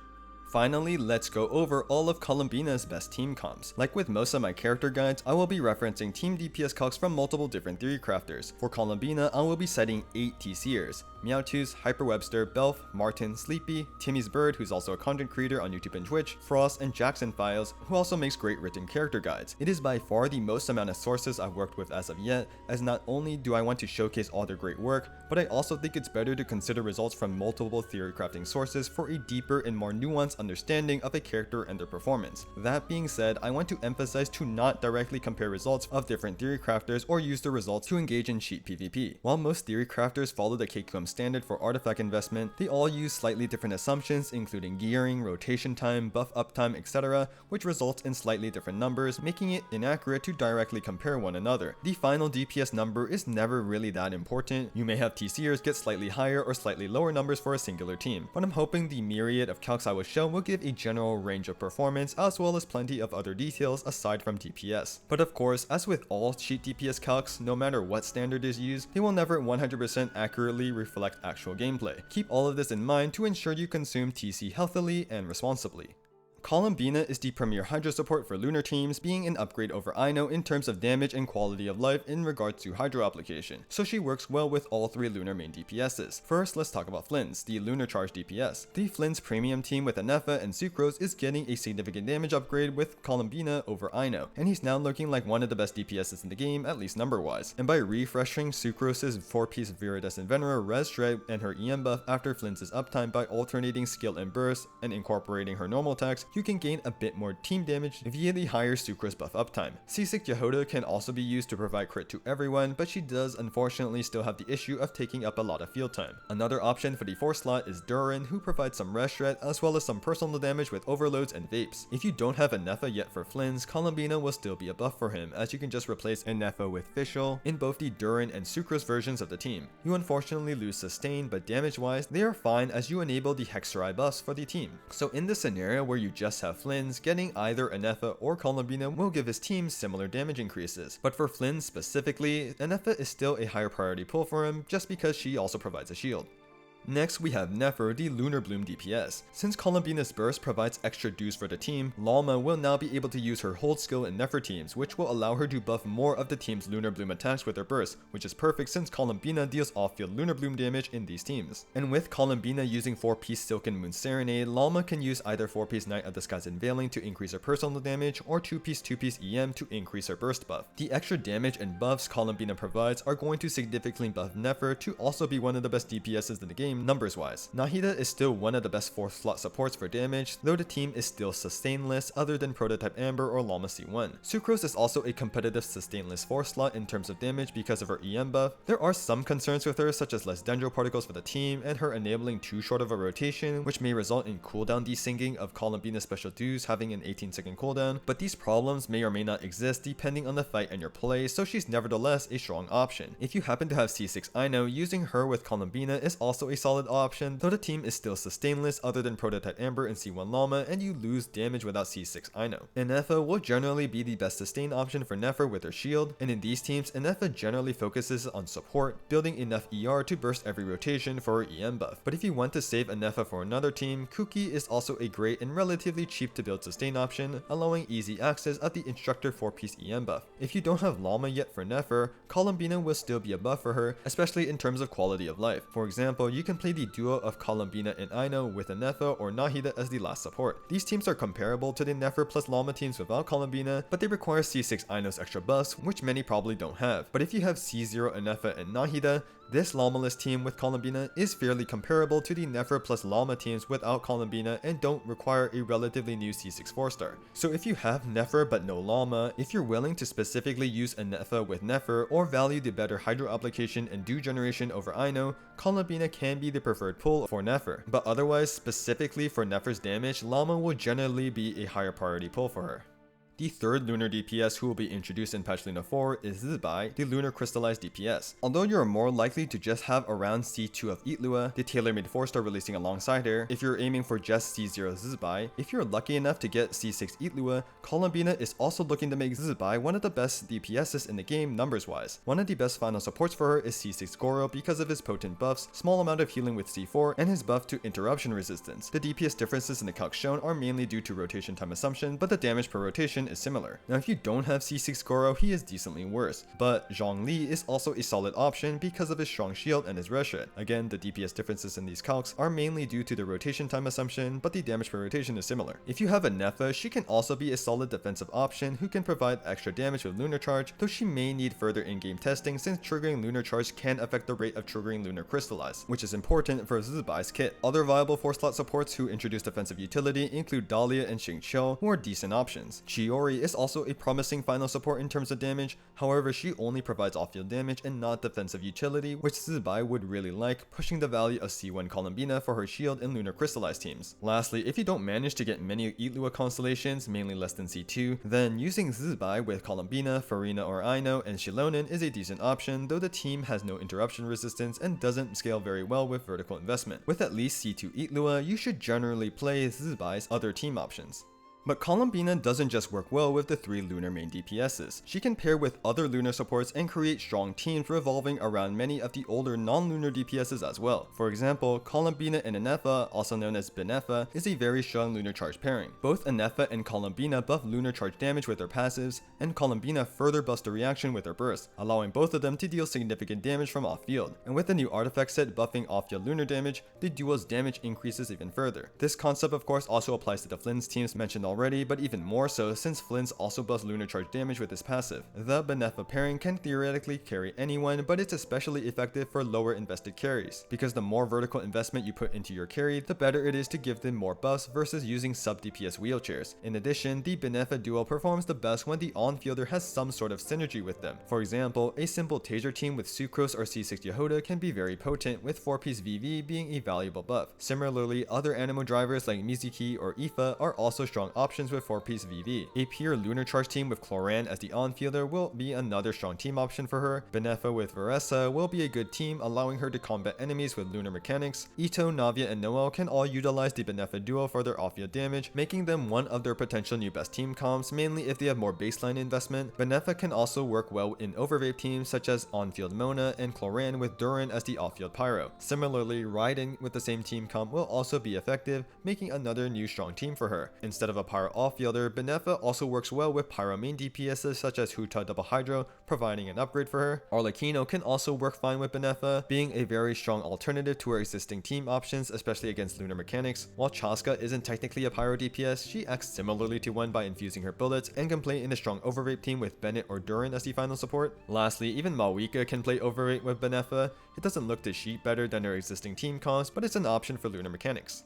Finally, let's go over all of Columbina's best team comps. Like with most of my character guides, I will be referencing team DPS calcs from multiple different theory crafters. For Columbina, I will be citing 8 TCers: Meowthus, Hyperwebster, Belf, Martin, Sleepy, Timmy's Bird, who's also a content creator on YouTube and Twitch, Frost, and Jackson Files, who also makes great written character guides. It is by far the most amount of sources I've worked with as of yet, as not only do I want to showcase all their great work, but I also think it's better to consider results from multiple theory crafting sources for a deeper and more nuanced understanding of a character and their performance. That being said, I want to emphasize to not directly compare results of different theory crafters or use the results to engage in cheat PvP. While most theory crafters follow the KQM standard for artifact investment, they all use slightly different assumptions including gearing, rotation time, buff uptime, etc., which results in slightly different numbers, making it inaccurate to directly compare one another. The final DPS number is never really that important. You may have TCers get slightly higher or slightly lower numbers for a singular team, but I'm hoping the myriad of calcs I will show will give a general range of performance as well as plenty of other details aside from DPS. But of course, as with all cheat DPS calcs, no matter what standard is used, they will never 100% accurately reflect actual gameplay. Keep all of this in mind to ensure you consume TC healthily and responsibly. Columbina is the premier Hydra support for Lunar teams, being an upgrade over Ino in terms of damage and quality of life in regards to Hydra application, so she works well with all 3 Lunar main DPSs. First, let's talk about Flins, the Lunar-Charged DPS. The Flins premium team with Ineffa and Sucrose is getting a significant damage upgrade with Columbina over Ino, and he's now looking like one of the best DPSs in the game, at least number-wise. And by refreshing Sucrose's 4-piece Viridescent Venerer res shred and her EM buff after Flins' uptime by alternating skill and burst and incorporating her normal attacks, you can gain a bit more team damage via the higher Sucrose buff uptime. Seasick Jehoda can also be used to provide crit to everyone, but she does unfortunately still have the issue of taking up a lot of field time. Another option for the 4th slot is Durin, who provides some res shred as well as some personal damage with overloads and vapes. If you don't have Ineffa yet for Flins, Columbina will still be a buff for him, as you can just replace Ineffa with Fischl in both the Durin and Sucrose versions of the team. You unfortunately lose sustain, but damage wise they are fine as you enable the Hexerai buffs for the team. So in the scenario where you just have Flins, getting either Ineffa or Columbina will give his team similar damage increases. But for Flins specifically, Ineffa is still a higher priority pull for him just because she also provides a shield. Next, we have Nefer, the Lunar-Bloom DPS. Since Columbina's burst provides extra dues for the team, Lauma will now be able to use her hold skill in Nefer teams, which will allow her to buff more of the team's Lunar-Bloom attacks with her burst, which is perfect since Columbina deals off-field Lunar-Bloom damage in these teams. And with Columbina using 4-piece Silken Moon Serenade, Lauma can use either 4-piece Night of the Skies Unveiling to increase her personal damage, or 2-piece EM to increase her burst buff. The extra damage and buffs Columbina provides are going to significantly buff Nefer to also be one of the best DPSs in the game numbers wise. Nahida is still one of the best 4th slot supports for damage, though the team is still sustainless other than Prototype Amber or Lauma C1. Sucrose is also a competitive sustainless 4th slot in terms of damage because of her EM buff. There are some concerns with her, such as less dendro particles for the team and her enabling too short of a rotation, which may result in cooldown desyncing of Columbina's special dues having an 18-second cooldown, but these problems may or may not exist depending on the fight and your play, so she's nevertheless a strong option. If you happen to have C6 Ino, using her with Columbina is also a solid option, though the team is still sustainless other than Prototype Amber and C1 Lauma, and you lose damage without C6 Ino. Ineffa will generally be the best sustain option for Nefer with her shield, and in these teams, Ineffa generally focuses on support, building enough ER to burst every rotation for her EM buff. But if you want to save Ineffa for another team, Kuki is also a great and relatively cheap to build sustain option, allowing easy access of the Instructor 4-piece EM buff. If you don't have Lauma yet for Nefer, Columbina will still be a buff for her, especially in terms of quality of life. For example, you can play the duo of Columbina and Ino with Ineffa or Nahida as the last support. These teams are comparable to the Nefer plus Lauma teams without Columbina, but they require C6 Ino's extra buffs, which many probably don't have. But if you have C0 Ineffa and Nahida, This Lauma-less team with Columbina is fairly comparable to the Nefer plus Lauma teams without Columbina and don't require a relatively new C6 4-star. So if you have Nefer but no Lauma, if you're willing to specifically use Ineffa with Nefer or value the better Hydro application and Dew generation over Ino, Columbina can be the preferred pull for Nefer. But otherwise, specifically for Nefer's damage, Lauma will generally be a higher priority pull for her. The third lunar DPS who will be introduced in patch Luna 4 is Zibai, the Lunar-Crystallize DPS. Although you are more likely to just have around C2 of Illuga, the tailor-made 4-star releasing alongside her, if you're aiming for just C0 Zibai, if you're lucky enough to get C6 Illuga, Columbina is also looking to make Zibai one of the best DPSs in the game numbers-wise. One of the best final supports for her is C6 Goro because of his potent buffs, small amount of healing with C4, and his buff to interruption resistance. The DPS differences in the Calcs shown are mainly due to rotation time assumption, but the damage per rotation is similar. Now if you don't have C6 Goro, he is decently worse, but Zhongli is also a solid option because of his strong shield and his res shred. Again, the DPS differences in these calcs are mainly due to the rotation time assumption, but the damage per rotation is similar. If you have a Nefer, she can also be a solid defensive option who can provide extra damage with Lunar-Charged, though she may need further in-game testing since triggering Lunar-Charged can affect the rate of triggering Lunar-Crystallize, which is important for Zibai's kit. Other viable 4-slot supports who introduce defensive utility include Dahlia and Xingqiu, who are decent options. Chiori is also a promising final support in terms of damage, however she only provides off-field damage and not defensive utility, which Zibai would really like, pushing the value of C1 Columbina for her shield in Lunar-Crystallize teams. Lastly, if you don't manage to get many Illuga constellations, mainly less than C2, then using Zibai with Columbina, Farina or Ino, and Shilonen is a decent option, though the team has no interruption resistance and doesn't scale very well with vertical investment. With at least C2 Illuga, you should generally play Zibai's other team options. But Columbina doesn't just work well with the 3 lunar main DPSs. She can pair with other lunar supports and create strong teams revolving around many of the older non-lunar DPSs as well. For example, Columbina and Ineffa, also known as Ineffa, is a very strong Lunar-Charged pairing. Both Ineffa and Columbina buff Lunar-Charged damage with their passives, and Columbina further buffs the reaction with her burst, allowing both of them to deal significant damage from off-field. And with the new artifact set buffing off-field lunar damage, the duo's damage increases even further. This concept of course also applies to the Flins teams mentioned already, but even more so since Flins also buffs Lunar-Charged damage with his passive. The Ineffa pairing can theoretically carry anyone, but it's especially effective for lower invested carries, because the more vertical investment you put into your carry, the better it is to give them more buffs versus using sub-DPS wheelchairs. In addition, the Ineffa duo performs the best when the on-fielder has some sort of synergy with them. For example, a simple Taser team with Sucrose or C6 Yehoda can be very potent, with 4-piece VV being a valuable buff. Similarly, other animo drivers like Mizuki or Aoife are also strong options with 4-piece VV. A pure Lunar-Charged team with Cloran as the on-fielder will be another strong team option for her. Ineffa with Varessa will be a good team, allowing her to combat enemies with lunar mechanics. Ito, Navia, and Noel can all utilize the Ineffa duo for their off-field damage, making them one of their potential new best team comps, mainly if they have more baseline investment. Ineffa can also work well in overvape teams such as on-field Mona and Cloran with Duran as the off-field Pyro. Similarly, Raiden with the same team comp will also be effective, making another new strong team for her. Instead of a Pyro off-fielder, Ineffa also works well with Pyro main DPSs such as Huta Double Hydro, providing an upgrade for her. Arlecchino can also work fine with Ineffa, being a very strong alternative to her existing team options, especially against lunar mechanics. While Chaska isn't technically a Pyro DPS, she acts similarly to one by infusing her bullets and can play in a strong overrape team with Bennett or Duran as the final support. Lastly, even Mawika can play overrape with Ineffa. It doesn't look to sheet better than her existing team comps, but it's an option for lunar mechanics.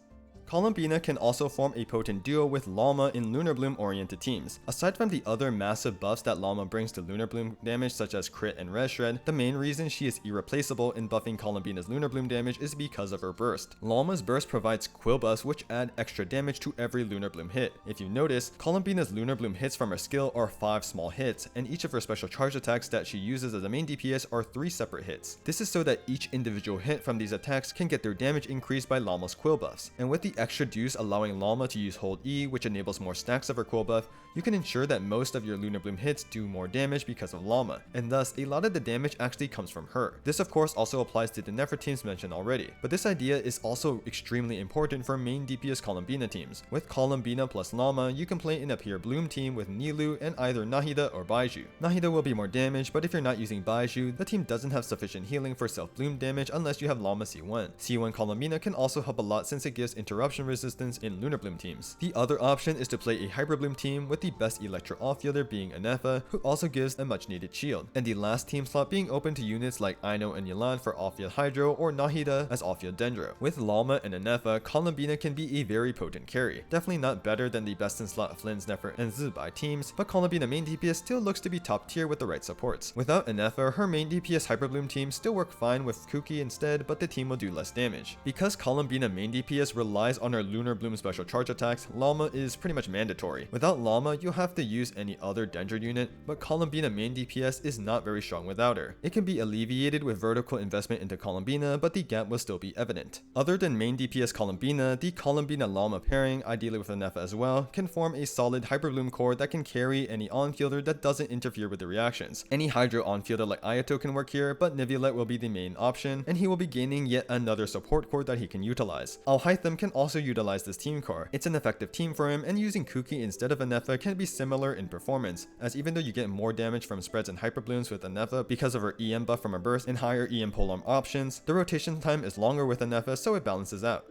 Columbina can also form a potent duo with Lauma in Lunar-Bloom oriented teams. Aside from the other massive buffs that Lauma brings to Lunar-Bloom damage such as crit and res shred, the main reason she is irreplaceable in buffing Columbina's Lunar-Bloom damage is because of her burst. Lauma's burst provides quill buffs which add extra damage to every Lunar-Bloom hit. If you notice, Columbina's Lunar-Bloom hits from her skill are 5 small hits, and each of her special charge attacks that she uses as a main DPS are 3 separate hits. This is so that each individual hit from these attacks can get their damage increased by Lauma's quill buffs, and with the extra Deuce allowing Lauma to use Hold E, which enables more stacks of her quill buff, you can ensure that most of your Lunar-Bloom hits do more damage because of Lauma, and thus a lot of the damage actually comes from her. This of course also applies to the Nefer teams mentioned already, but this idea is also extremely important for main DPS Columbina teams. With Columbina plus Lauma, you can play in a pure Bloom team with Nilou and either Nahida or Baiju. Nahida will be more damage, but if you're not using Baiju, the team doesn't have sufficient healing for self-Bloom damage unless you have Lauma C1. C1 Columbina can also help a lot since it gives interruption corruption resistance in Lunar-Bloom teams. The other option is to play a Hyper-Bloom team with the best Electro offfielder being Ineffa, who also gives a much needed shield, and the last team slot being open to units like Aino and Yelan for off-field Hydro or Nahida as off-field Dendro. With Lauma and Ineffa, Columbina can be a very potent carry. Definitely not better than the best in slot Flins, Nefer, and Zibai teams, but Columbina main DPS still looks to be top tier with the right supports. Without Ineffa, her main DPS Hyper-Bloom team still work fine with Kuki instead, but the team will do less damage. Because Columbina main DPS relies on her Lunar-Bloom special charge attacks, Lauma is pretty much mandatory. Without Lauma, you'll have to use any other Dendro unit, but Columbina main DPS is not very strong without her. It can be alleviated with vertical investment into Columbina, but the gap will still be evident. Other than main DPS Columbina, the Columbina Lauma pairing, ideally with Ineffa as well, can form a solid Hyper-Bloom core that can carry any on-fielder that doesn't interfere with the reactions. Any Hydro on-fielder like Ayato can work here, but Nevulet will be the main option, and he will be gaining yet another support core that he can utilize. Alhaitham can also utilize this team core. It's an effective team for him, and using Kuki instead of Ineffa can be similar in performance, as even though you get more damage from spreads and Hyper-Blooms with Ineffa because of her EM buff from her burst and higher EM polearm options, the rotation time is longer with Ineffa, so it balances out.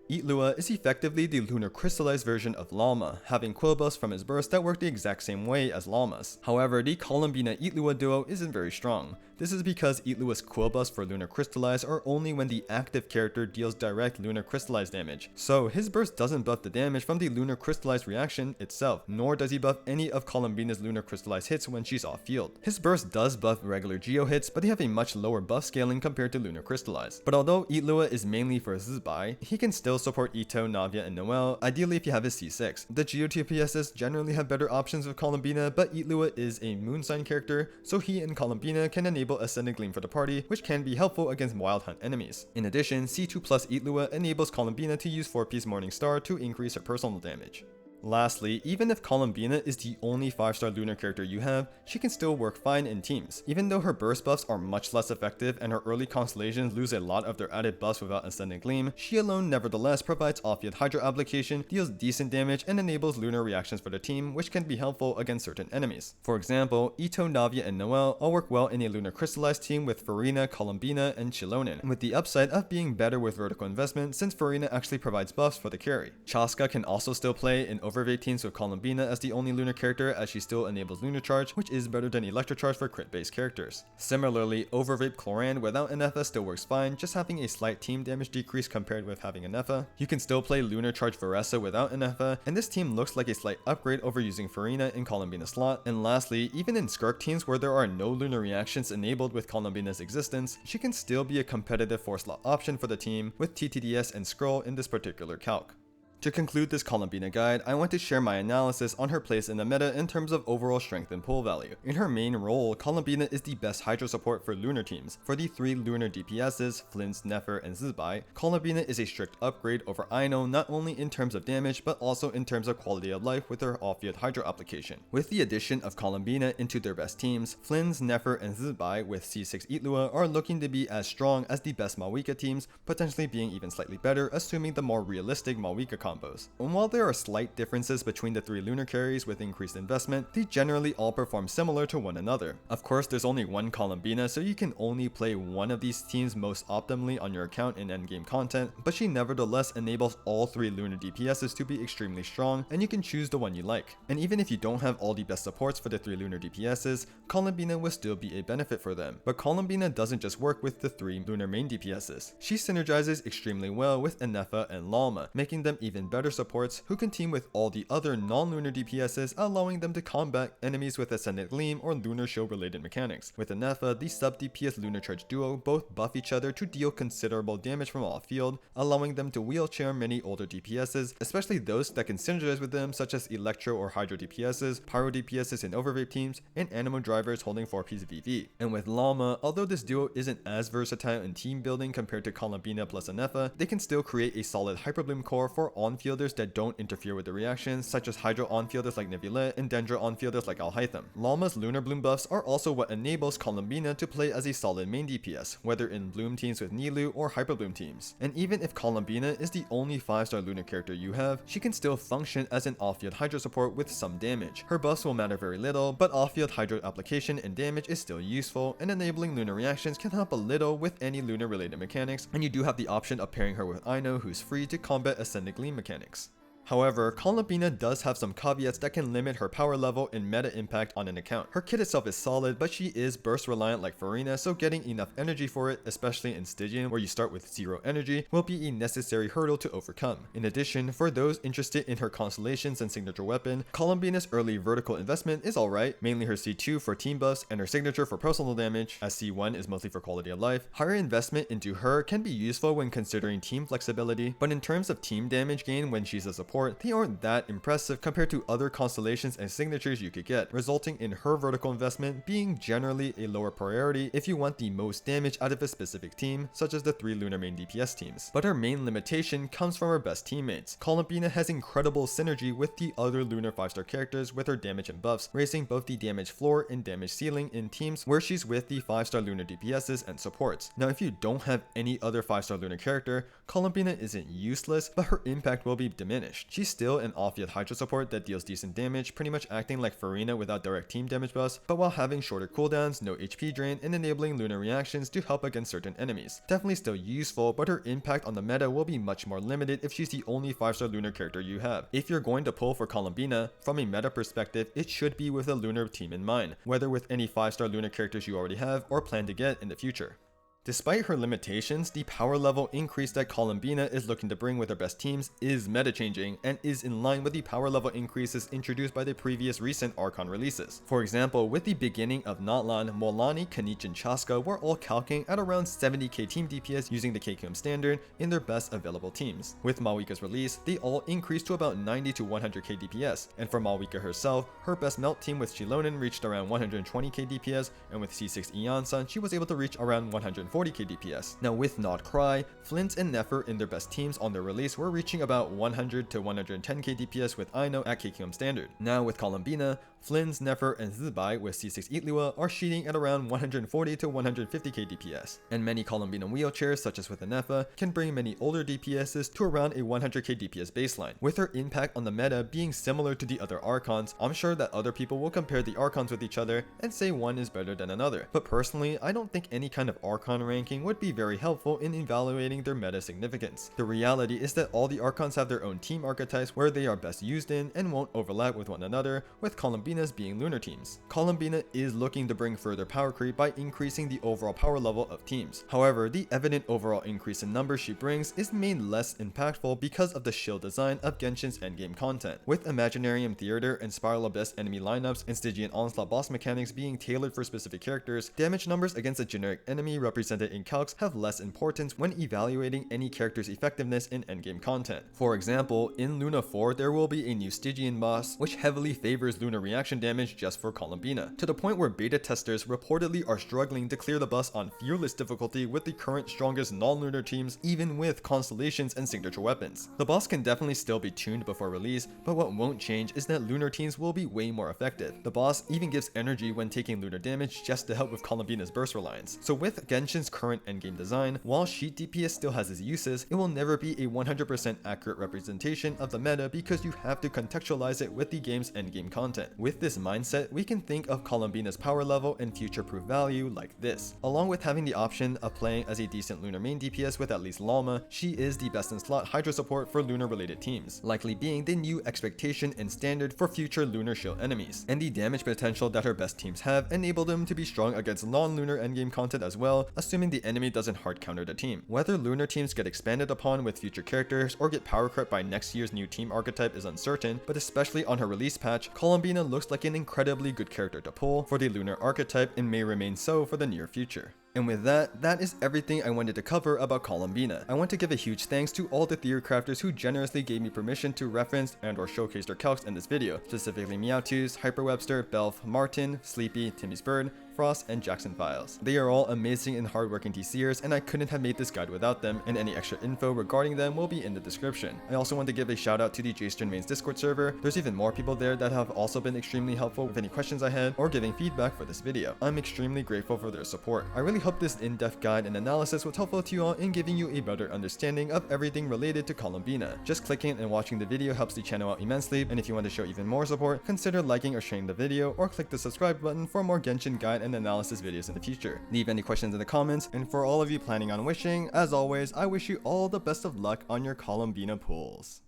Illuga is effectively the Lunar-Crystallize version of Lauma, having quill buffs from his burst that work the exact same way as Lauma's. However, the Columbina Illuga duo isn't very strong. This is because Illuga's quill buffs for Lunar-Crystallize are only when the active character deals direct Lunar-Crystallize damage, so his burst doesn't buff the damage from the Lunar-Crystallize reaction itself, nor does he buff any of Columbina's Lunar-Crystallize hits when she's off-field. His burst does buff regular Geo hits, but they have a much lower buff scaling compared to Lunar-Crystallize. But although Illuga is mainly for Zibai, he can still support Ito, Navia, and Noel, ideally if you have his C6. The Geo TPSs generally have better options with Columbina, but Illuga is a Moonsign character, so he and Columbina can enable Ascendant Gleam for the party, which can be helpful against Wild Hunt enemies. In addition, C2 plus Illuga enables Columbina to use 4-piece Morning Star to increase her personal damage. Lastly, even if Columbina is the only 5-star Lunar character you have, she can still work fine in teams. Even though her burst buffs are much less effective and her early constellations lose a lot of their added buffs without Ascendant Gleam, she alone nevertheless provides off-field Hydro application, deals decent damage, and enables lunar reactions for the team, which can be helpful against certain enemies. For example, Ito, Navia, and Noel all work well in a Lunar-Crystallize team with Farina, Columbina, and Chilonin, with the upside of being better with vertical investment since Farina actually provides buffs for the carry. Chaska can also still play in Overvate teams with Columbina as the only lunar character, as she still enables Lunar-Charged, which is better than Electro-Charge for crit-based characters. Similarly, Overvape Cloran without Ineffa still works fine, just having a slight team damage decrease compared with having Ineffa. You can still play Lunar-Charged Varessa without Ineffa, and this team looks like a slight upgrade over using Farina in Columbina slot. And lastly, even in Skirk teams where there are no lunar reactions enabled with Columbina's existence, she can still be a competitive 4-slot option for the team with TTDS and Scroll in this particular calc. To conclude this Columbina guide, I want to share my analysis on her place in the meta in terms of overall strength and pull value. In her main role, Columbina is the best Hydro support for lunar teams. For the 3 lunar DPSs, Flins, Nefer, and Zibai, Columbina is a strict upgrade over Aino not only in terms of damage but also in terms of quality of life with her off-field Hydro application. With the addition of Columbina into their best teams, Flins, Nefer, and Zibai with C6 Illuga are looking to be as strong as the best Malwika teams, potentially being even slightly better assuming the more realistic Malwika combos. And while there are slight differences between the 3 lunar carries with increased investment, they generally all perform similar to one another. Of course, there's only one Columbina, so you can only play one of these teams most optimally on your account in endgame content, but she nevertheless enables all 3 lunar DPSs to be extremely strong, and you can choose the one you like. And even if you don't have all the best supports for the 3 lunar DPSs, Columbina will still be a benefit for them. But Columbina doesn't just work with the 3 lunar main DPSs. She synergizes extremely well with Ineffa and Lauma, making them even better supports who can team with all the other non-lunar DPSs, allowing them to combat enemies with Ascendant Gleam or Lunar Shield related mechanics. With Ineffa, the sub-DPS Lunar-Charged duo both buff each other to deal considerable damage from off-field, allowing them to wheelchair many older DPSs, especially those that can synergize with them such as Electro or Hydro DPSs, Pyro DPSs in Overvape teams, and Animo drivers holding 4-piece VV. And with Lauma, although this duo isn't as versatile in team building compared to Columbina plus Ineffa, they can still create a solid Hyper-Bloom core for on-fielders that don't interfere with the reactions, such as Hydro on-fielders like Nevulet and Dendro on-fielders like Alhaitham. Lauma's Lunar-Bloom buffs are also what enables Columbina to play as a solid main DPS, whether in Bloom teams with Nilou or Hyper-Bloom teams. And even if Columbina is the only 5-star lunar character you have, she can still function as an off-field Hydro support with some damage. Her buffs will matter very little, but off-field Hydro application and damage is still useful, and enabling lunar reactions can help a little with any lunar related mechanics, and you do have the option of pairing her with Aino, who's free to combat Ascendant Gleam game mechanics. However, Columbina does have some caveats that can limit her power level and meta impact on an account. Her kit itself is solid, but she is burst reliant like Farina, so getting enough energy for it, especially in Stygian where you start with 0 energy, will be a necessary hurdle to overcome. In addition, for those interested in her constellations and signature weapon, Columbina's early vertical investment is alright, mainly her C2 for team buffs and her signature for personal damage, as C1 is mostly for quality of life. Higher investment into her can be useful when considering team flexibility, but in terms of team damage gain when she's a support, they aren't that impressive compared to other constellations and signatures you could get, resulting in her vertical investment being generally a lower priority if you want the most damage out of a specific team, such as the 3 Lunar main DPS teams. But her main limitation comes from her best teammates. Columbina has incredible synergy with the other Lunar 5-star characters with her damage and buffs, raising both the damage floor and damage ceiling in teams where she's with the 5-star Lunar DPSs and supports. Now if you don't have any other 5-star Lunar character, Columbina isn't useless, but her impact will be diminished. She's still an off-field Hydra support that deals decent damage, pretty much acting like Farina without direct team damage buffs, but while having shorter cooldowns, no HP drain, and enabling Lunar reactions to help against certain enemies. Definitely still useful, but her impact on the meta will be much more limited if she's the only 5-star Lunar character you have. If you're going to pull for Columbina, from a meta perspective, it should be with a Lunar team in mind, whether with any 5-star Lunar characters you already have or plan to get in the future. Despite her limitations, the power level increase that Columbina is looking to bring with her best teams is meta-changing and is in line with the power level increases introduced by the previous recent Archon releases. For example, with the beginning of Natlan, Molani, Kanich, and Chaska were all calcing at around 70k team DPS using the KQM standard in their best available teams. With Malwika's release, they all increased to about 90 to 100k DPS, and for Malwika herself, her best melt team with Chilonen reached around 120k DPS, and with C6 Eonsan, she was able to reach around 140k DPS. Now with nod-krai, Flins and Nefer in their best teams on their release were reaching about 100 to 110k DPS with Ino at KQM standard. Now with Columbina, Flins, Nefer, and Zibai with C6 Itlua are sheeting at around 140 to 150k DPS, and many Columbina wheelchairs such as with Ineffa can bring many older DPSs to around a 100k DPS baseline. With her impact on the meta being similar to the other Archons, I'm sure that other people will compare the Archons with each other and say one is better than another, but personally I don't think any kind of Archon ranking would be very helpful in evaluating their meta significance. The reality is that all the Archons have their own team archetypes where they are best used in and won't overlap with one another, with Columbina's being lunar teams. Columbina is looking to bring further power creep by increasing the overall power level of teams. However, the evident overall increase in numbers she brings is made less impactful because of the shield design of Genshin's endgame content. With Imaginarium Theater and Spiral Abyss enemy lineups and Stygian Onslaught boss mechanics being tailored for specific characters, damage numbers against a generic enemy represented in Calcs have less importance when evaluating any character's effectiveness in endgame content. For example, in Luna 4 there will be a new Stygian boss which heavily favors Lunar reaction damage just for Columbina, to the point where beta testers reportedly are struggling to clear the boss on fearless difficulty with the current strongest non-lunar teams, even with constellations and signature weapons. The boss can definitely still be tuned before release, but what won't change is that lunar teams will be way more effective. The boss even gives energy when taking lunar damage just to help with Columbina's burst reliance. So with Genshin's current endgame design, while sheet DPS still has its uses, it will never be a 100% accurate representation of the meta because you have to contextualize it with the game's endgame content. With this mindset, we can think of Columbina's power level and future-proof value like this. Along with having the option of playing as a decent lunar main DPS with at least Lauma, she is the best in slot Hydra support for lunar-related teams, likely being the new expectation and standard for future lunar shield enemies. And the damage potential that her best teams have enable them to be strong against non-lunar endgame content as well, assuming the enemy doesn't hard counter the team. Whether lunar teams get expanded upon with future characters or get power crept by next year's new team archetype is uncertain, but especially on her release patch, Columbina looks like an incredibly good character to pull for the lunar archetype and may remain so for the near future. And with that, that is everything I wanted to cover about Columbina. I want to give a huge thanks to all the theorycrafters who generously gave me permission to reference and or showcase their calcs in this video, specifically Meowtooth, Hyperwebster, Belf, Martin, Sleepy, Timmy's Bird, Frost, and Jackson Files. They are all amazing and hardworking TCers, and I couldn't have made this guide without them, and any extra info regarding them will be in the description. I also want to give a shout out to the Jstern Mains Discord server. There's even more people there that have also been extremely helpful with any questions I had or giving feedback for this video. I'm extremely grateful for their support. I really hope this in-depth guide and analysis was helpful to you all in giving you a better understanding of everything related to Columbina. Just clicking and watching the video helps the channel out immensely, and if you want to show even more support, consider liking or sharing the video, or click the subscribe button for more Genshin guide and analysis videos in the future. Leave any questions in the comments, and for all of you planning on wishing, as always, I wish you all the best of luck on your Columbina pulls.